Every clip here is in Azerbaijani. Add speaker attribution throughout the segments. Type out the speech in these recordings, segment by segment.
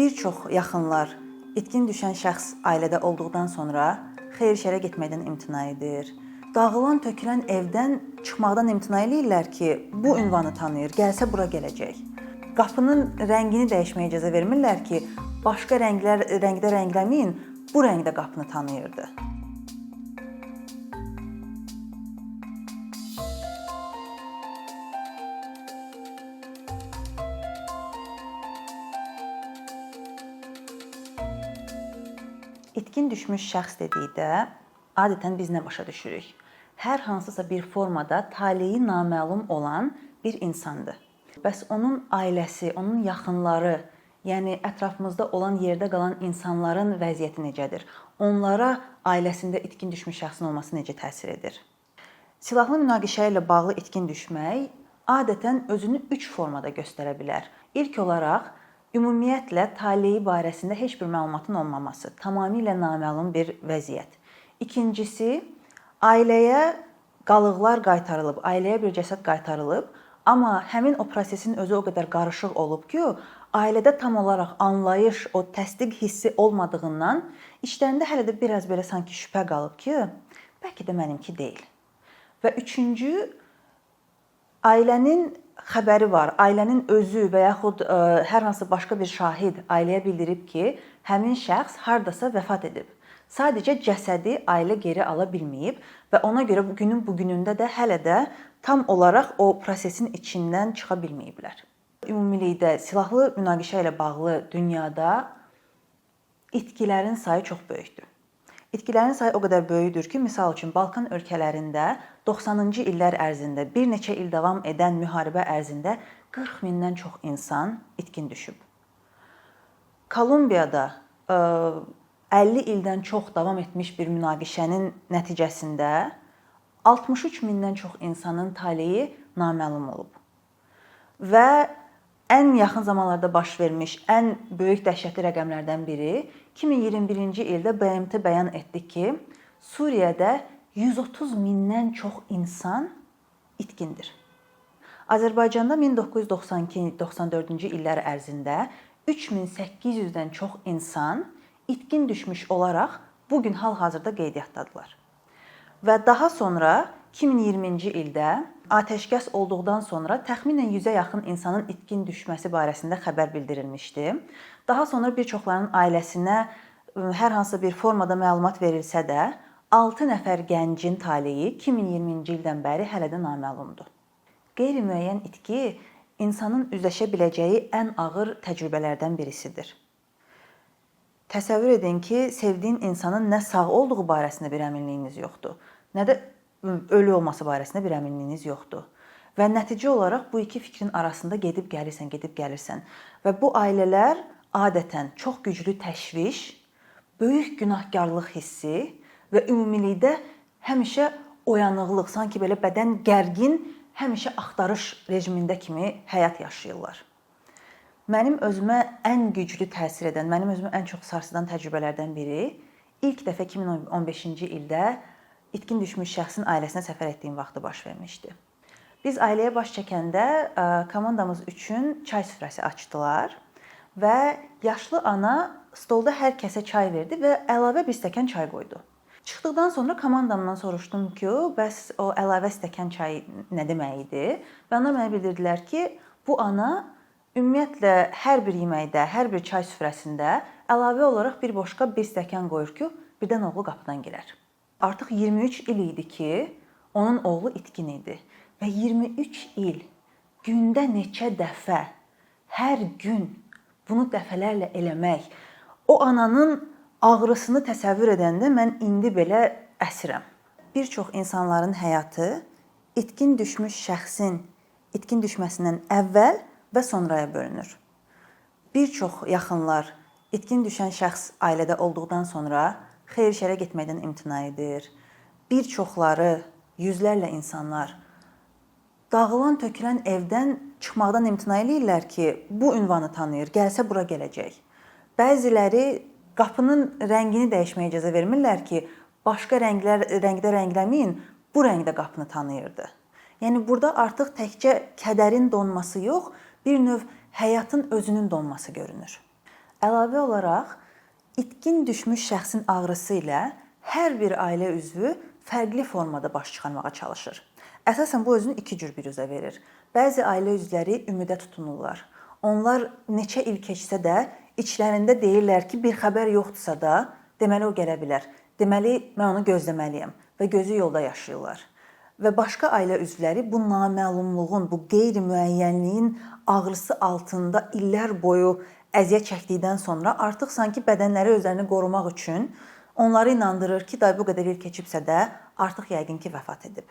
Speaker 1: Bir çox yaxınlar itkin düşən şəxs ailədə olduqdan sonra xeyir şərə getməkdən imtina edir. Dağılan, tökülən evdən çıxmaqdan imtina edirlər ki, bu ünvanı tanıyır, gəlsə bura gələcək. Qapının rəngini dəyişməyə icazə vermirlər ki, başqa rəngdə rəngləməyin, bu rəngdə qapını tanıyırdı. İtkin düşmüş şəxs dedikdə adətən biz nə başa düşürük? Hər hansısa bir formada taleyi naməlum olan bir insandır. Bəs onun ailəsi, onun yaxınları, yəni ətrafımızda olan yerdə qalan insanların vəziyyəti necədir? Onlara ailəsində itkin düşmüş şəxsin olması necə təsir edir? Silahlı münaqişə ilə bağlı itkin düşmək adətən özünü 3 formada göstərə bilər. İlk olaraq ümumiyyətlə taleyi barəsində heç bir məlumatın olmaması, tamamilə naməlum bir vəziyyət. İkincisi, ailəyə qalıqlar qaytarılıb, ailəyə bir cəsəd qaytarılıb, amma həmin o prosesin özü o qədər qarışıq olub ki, ailədə tam olaraq anlayış, o təsdiq hissi olmadığından içlərində hələ də biraz belə sanki şübhə qalıb ki, bəlkə də mənimki deyil. Və üçüncü, ailənin xəbəri var, ailənin özü və yaxud hər hansı başqa bir şahid ailəyə bildirib ki, həmin şəxs hardasa vəfat edib. Sadəcə cəsədi ailə geri ala bilməyib və ona görə günün bugünündə də hələ də tam olaraq o prosesin içindən çıxa bilməyiblər. Ümumilikdə silahlı münaqişə ilə bağlı dünyada itkilərin sayı çox böyükdür. İtkilərin sayı o qədər böyükdür ki, misal üçün Balkan ölkələrində 90-cı illər ərzində bir neçə il davam edən müharibə ərzində 40 mindən çox insan itkin düşüb. Kolumbiyada 50 ildən çox davam etmiş bir münaqişənin nəticəsində 63 mindən çox insanın taleyi naməlum olub. Və ən yaxın zamanlarda baş vermiş ən böyük dəhşətli rəqəmlərdən biri 2021-ci ildə BMT bəyan etdi ki, Suriyədə 130 mindən çox insan itkindir. Azərbaycanda 1992-94-cü illər ərzində 3800-dən çox insan itkin düşmüş olaraq bu gün hal-hazırda qeydiyyatdadılar. Və daha sonra 2020-ci ildə atəşkəs olduqdan sonra təxminən 100-ə yaxın insanın itkin düşməsi barəsində xəbər bildirilmişdi. Daha sonra bir çoxlarının ailəsinə hər hansı bir formada məlumat verilsə də, 6 nəfər gəncin taleyi 2020-ci ildən bəri hələ də naməlumdur. Qeyri-müəyyən itki insanın üzləşə biləcəyi ən ağır təcrübələrdən birisidir. Təsəvvür edin ki, sevdiyin insanın nə sağ olduğu barəsində bir əminliyiniz yoxdur, nə də ölü olması barəsində bir əminliyiniz yoxdur. Və nəticə olaraq bu iki fikrin arasında gedib gəlirsən. Və bu ailələr adətən çox güclü təşviş, böyük günahkarlıq hissi və ümumilikdə həmişə oyanıqlıq, sanki belə bədən gərgin, həmişə axtarış rejimində kimi həyat yaşayırlar. Mənim özümə ən güclü təsir edən, mənim özümü ən çox sarsıdan təcrübələrdən biri ilk dəfə 2015-ci ildə itkin düşmüş şəxsin ailəsinə səfər etdiyim vaxtda baş vermişdi. Biz ailəyə baş çəkəndə komandamız üçün çay süfrəsi açdılar və yaşlı ana stolda hər kəsə çay verdi və əlavə bir stəkan çay qoydu. Çıxdıqdan sonra komandamdan soruşdum ki, bəs o əlavə stəkan çay nə demək idi? Və onlar mənə bildirdilər ki, bu ana ümumiyyətlə hər bir yeməkdə, hər bir çay süfrəsində əlavə olaraq bir boşqa bir stəkan qoyur ki, birdən oğlu qapıdan girər. Artıq 23 il idi ki, onun oğlu itkin idi və 23 il gündə neçə dəfə, hər gün bunu dəfələrlə eləmək, o ananın ağrısını təsəvvür edəndə mən indi belə əsirəm. Bir çox insanların həyatı itkin düşmüş şəxsin itkin düşməsindən əvvəl və sonraya bölünür. Bir çox yaxınlar itkin düşən şəxs ailədə olduqdan sonra xeyir şərə getməkdən imtina edir. Bir çoxları, yüzlərlə insanlar dağılan, tökülən evdən çıxmaqdan imtina edirlər ki, bu ünvanı tanıyır, gəlsə bura gələcək. Bəziləri qapının rəngini dəyişməyə icazə vermirlər ki, başqa rəngdə rəngləməyin, bu rəngdə qapını tanıyırdı. Yəni burada artıq təkcə kədərin donması yox, bir növ həyatın özünün donması görünür. Əlavə olaraq itkin düşmüş şəxsin ağrısı ilə hər bir ailə üzvü fərqli formada baş çıxarmağa çalışır. Əsasən bu özünü iki cür biruzə verir. Bəzi ailə üzvləri ümidə tutunurlar. Onlar neçə il keçsə də içlərində deyirlər ki, bir xəbər yoxdursa da, deməli o gələ bilər. Deməli mən onu gözləməliyəm və gözü yolda yaşayırlar. Və başqa ailə üzvləri bu naməlumluğun, bu qeyri-müəyyənliyin ağrısı altında illər boyu əziyyət çəkdikdən sonra artıq sanki bədənləri özlərini qorumaq üçün onları inandırır ki, day bu qədər il keçibsə də artıq yəqin ki, vəfat edib.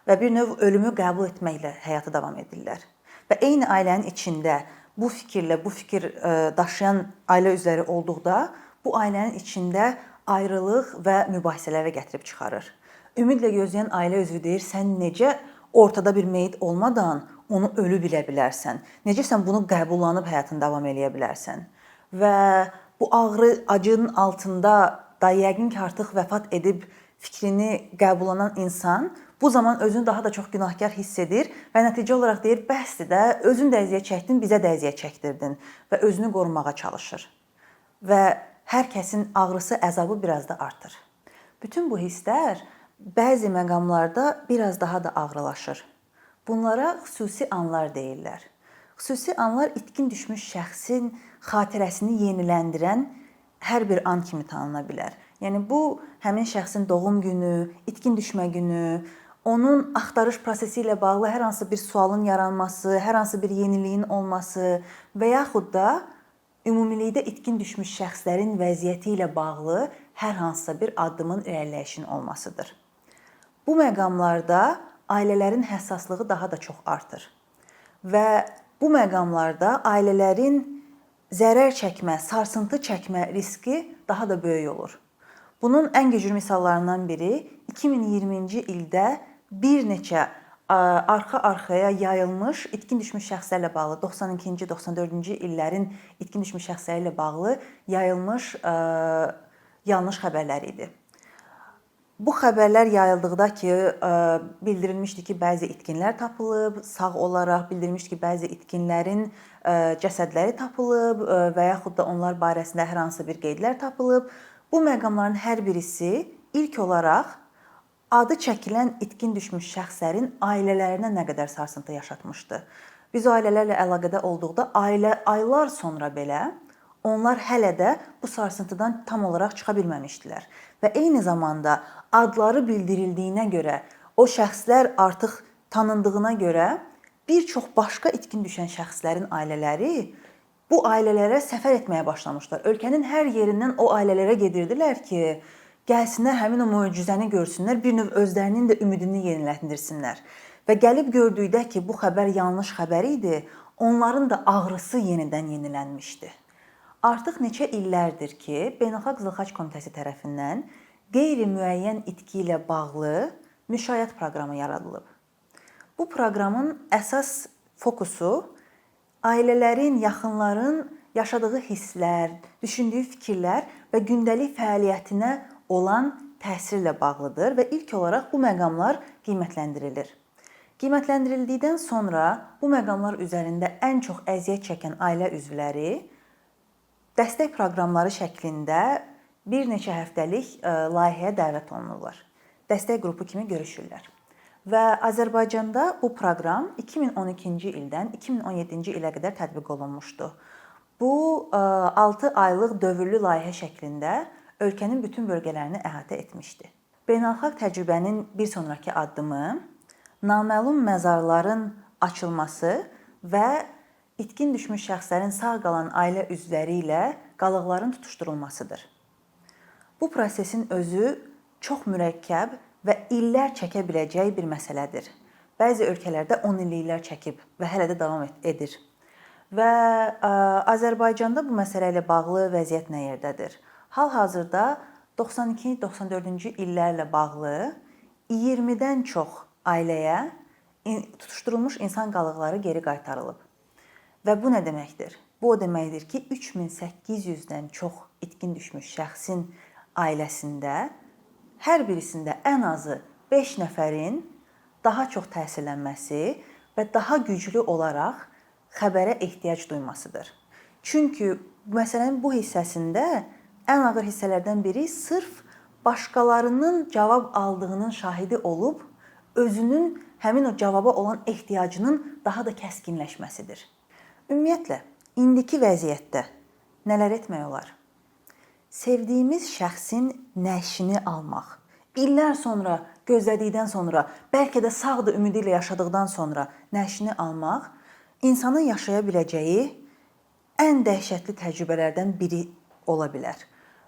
Speaker 1: Və bir növ ölümü qəbul etməklə həyata davam edirlər. Və eyni ailənin içində bu fikir daşıyan ailə üzvləri olduqda, bu ailənin içində ayrılıq və mübahisələrə gətirib çıxarır. Ümidlə gözləyən ailə üzvü deyir, sən necə ortada bir meyit olmadan onu ölü bilə bilərsən? Necə sən bunu qəbullanıb həyatını davam eləyə bilərsən? Və bu acının altında da yəqin ki, artıq vəfat edib fikrini qəbullanan insan bu zaman özünü daha da çox günahkar hiss edir və nəticə olaraq deyir, bəsdir də, özün də əziyyət çəkdin, bizə də əziyyət çəkdirdin və özünü qorumağa çalışır. Və hər kəsin ağrısı, əzabı biraz da artır. Bütün bu hisslər bəzi məqamlarda biraz daha da ağrılaşır. Bunlara xüsusi anlar deyirlər. Xüsusi anlar itkin düşmüş şəxsin xatirəsini yeniləndirən hər bir an kimi tanına bilər. Yəni bu həmin şəxsin doğum günü, itkin düşmə günü, onun axtarış prosesi ilə bağlı hər hansı bir sualın yaranması, hər hansı bir yeniliyin olması və yaxud da ümumilikdə itkin düşmüş şəxslərin vəziyyəti ilə bağlı hər hansısa bir addımın irəliləyişinin olmasıdır. Bu məqamlarda ailələrin həssaslığı daha da çox artır və bu məqamlarda ailələrin zərər çəkmə, sarsıntı çəkmə riski daha da böyük olur. Bunun ən güclü misallarından biri 2020-ci ildə bir neçə arxa-arxaya yayılmış itkin düşmüş şəxslərlə bağlı 92-ci, 94-cü illərin itkin düşmüş şəxsləri ilə bağlı yayılmış yanlış xəbərlər idi. Bu xəbərlər yayıldıqda ki, bildirilmişdi ki, bəzi itkinlər tapılıb, sağ olaraq bildirilmişdi ki, bəzi itkinlərin cəsədləri tapılıb və yaxud da onlar barəsində hər hansı bir qeydlər tapılıb. Bu məqamların hər birisi ilk olaraq adı çəkilən itkin düşmüş şəxslərin ailələrinə nə qədər sarsıntı yaşatmışdı. Biz o ailələrlə əlaqədə olduqda aylar sonra belə onlar hələ də bu sarsıntıdan tam olaraq çıxa bilməmişdilər. Və eyni zamanda adları bildirildiyinə görə, o şəxslər artıq tanındığına görə bir çox başqa itkin düşən şəxslərin ailələri bu ailələrə səfər etməyə başlamışlar. Ölkənin hər yerindən o ailələrə gedirdilər ki, gəlsinlər həmin o möcüzəni görsünlər, bir növ özlərinin də ümidini yeniləndirsinlər. Və gəlib gördükdə ki, bu xəbər yanlış xəbər idi, onların da ağrısı yenidən yenilənmişdi. Artıq neçə illərdir ki, Beynəlxalq Qızıl Xaç Komitəsi tərəfindən qeyri-müəyyən itki ilə bağlı müşayiət proqramı yaradılıb. Bu proqramın əsas fokusu ailələrin, yaxınların yaşadığı hisslər, düşündüyü fikirlər və gündəlik fəaliyyətinə olan təsirlə bağlıdır və ilk olaraq bu məqamlar qiymətləndirilir. Qiymətləndirildikdən sonra bu məqamlar üzərində ən çox əziyyət çəkən ailə üzvləri dəstək proqramları şəklində bir neçə həftəlik layihəyə dəvət olunurlar. Dəstək qrupu kimi görüşürlər. Və Azərbaycanda bu proqram 2012-ci ildən 2017-ci ilə qədər tətbiq olunmuşdu. Bu 6 aylıq dövrlü layihə şəklində ölkənin bütün bölgələrini əhatə etmişdi. Beynəlxalq təcrübənin bir sonrakı addımı naməlum məzarların açılması və itkin düşmüş şəxslərin sağ qalan ailə üzvləri ilə qalıqların tutuşdurulmasıdır. Bu prosesin özü çox mürəkkəb və illər çəkə biləcəyi bir məsələdir. Bəzi ölkələrdə 10 illiklər çəkib və hələ də davam edir. Və Azərbaycanda bu məsələ ilə bağlı vəziyyət nə yerdədir? Hal-hazırda 92-94-cü illərlə bağlı 20-dən çox ailəyə tutuşdurulmuş insan qalıqları geri qaytarılıb. Və bu nə deməkdir? Bu o deməkdir ki, 3800-dən çox itkin düşmüş şəxsin ailəsində hər birisində ən azı 5 nəfərin daha çox təsirlənməsi və daha güclü olaraq xəbərə ehtiyac duymasıdır. Çünki məsələnin bu hissəsində ən ağır hissələrdən biri sırf başqalarının cavab aldığının şahidi olub, özünün həmin o cavaba olan ehtiyacının daha da kəskinləşməsidir. Ümumiyyətlə, indiki vəziyyətdə nələr etmək olar? Sevdiyimiz şəxsin nəşini almaq, illər sonra, gözlədikdən sonra, bəlkə də sağdır ümidi ilə yaşadıqdan sonra nəşini almaq insanın yaşaya biləcəyi ən dəhşətli təcrübələrdən biri ola bilər.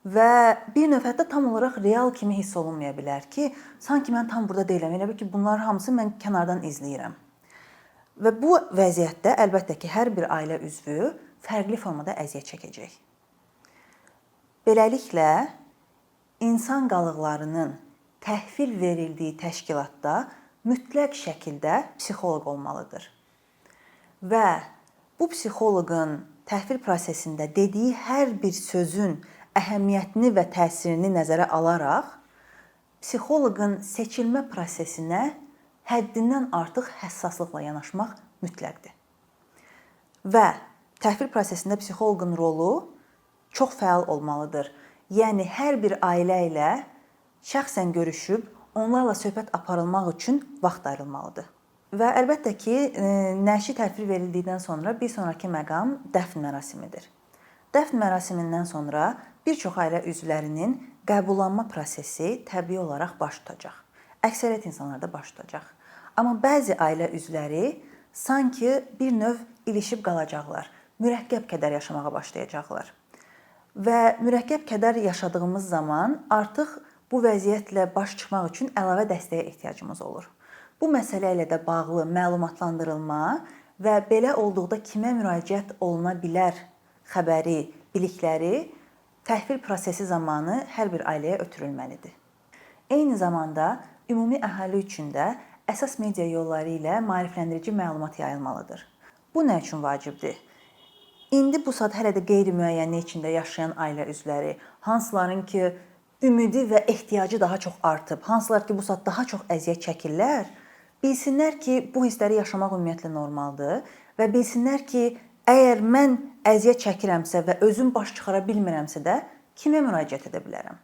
Speaker 1: Və bir növ hətta tam olaraq real kimi hiss olunmaya bilər ki, sanki mən tam burada deyiləm. Elə bil ki, bunların hamısını mən kənardan izləyirəm. Və bu vəziyyətdə əlbəttə ki, hər bir ailə üzvü fərqli formada əziyyət çəkəcək. Beləliklə, insan qalıqlarının təhvil verildiyi təşkilatda mütləq şəkildə psixoloq olmalıdır. Və bu psixoloqun təhvil prosesində dediyi hər bir sözün əhəmiyyətini və təsirini nəzərə alaraq, psixoloqun seçilmə prosesinə həddindən artıq həssaslıqla yanaşmaq mütləqdir. Və təhvil prosesində psixoloqun rolu çox fəal olmalıdır. Yəni, hər bir ailə ilə şəxsən görüşüb, onlarla söhbət aparılmaq üçün vaxt ayrılmalıdır. Və əlbəttə ki, nəşi təhvil verildikdən sonra bir sonraki məqam dəfn mərasimidir. Dəfn mərasimindən sonra bir çox ailə üzvlərinin qəbullanma prosesi təbii olaraq baş tutacaq. Əksəriyyət insanlarda baş tutacaq. Amma bəzi ailə üzvləri sanki bir növ ilişib qalacaqlar. Mürəkkəb kədər yaşamağa başlayacaqlar. Və mürəkkəb kədər yaşadığımız zaman artıq bu vəziyyətlə baş çıxmaq üçün əlavə dəstəyə ehtiyacımız olur. Bu məsələ ilə də bağlı məlumatlandırılma və belə olduqda kimə müraciət oluna bilər xəbəri, bilikləri təhvil prosesi zamanı hər bir ailəyə ötürülməlidir. Eyni zamanda ümumi əhali üçün də əsas media yolları ilə maarifləndirici məlumat yayılmalıdır. Bu nə üçün vacibdir? İndi bu saat hələ də qeyri-müəyyənlik içində yaşayan ailə üzvləri, hansıların ki, ümidi və ehtiyacı daha çox artıb, hansılar ki, bu saat daha çox əziyyət çəkirlər, bilsinlər ki, bu hissləri yaşamaq ümumiyyətlə normaldır və bilsinlər ki, əgər mən əziyyət çəkirəmsə və özüm baş çıxara bilmirəmsə də, kimə müraciət edə bilərəm?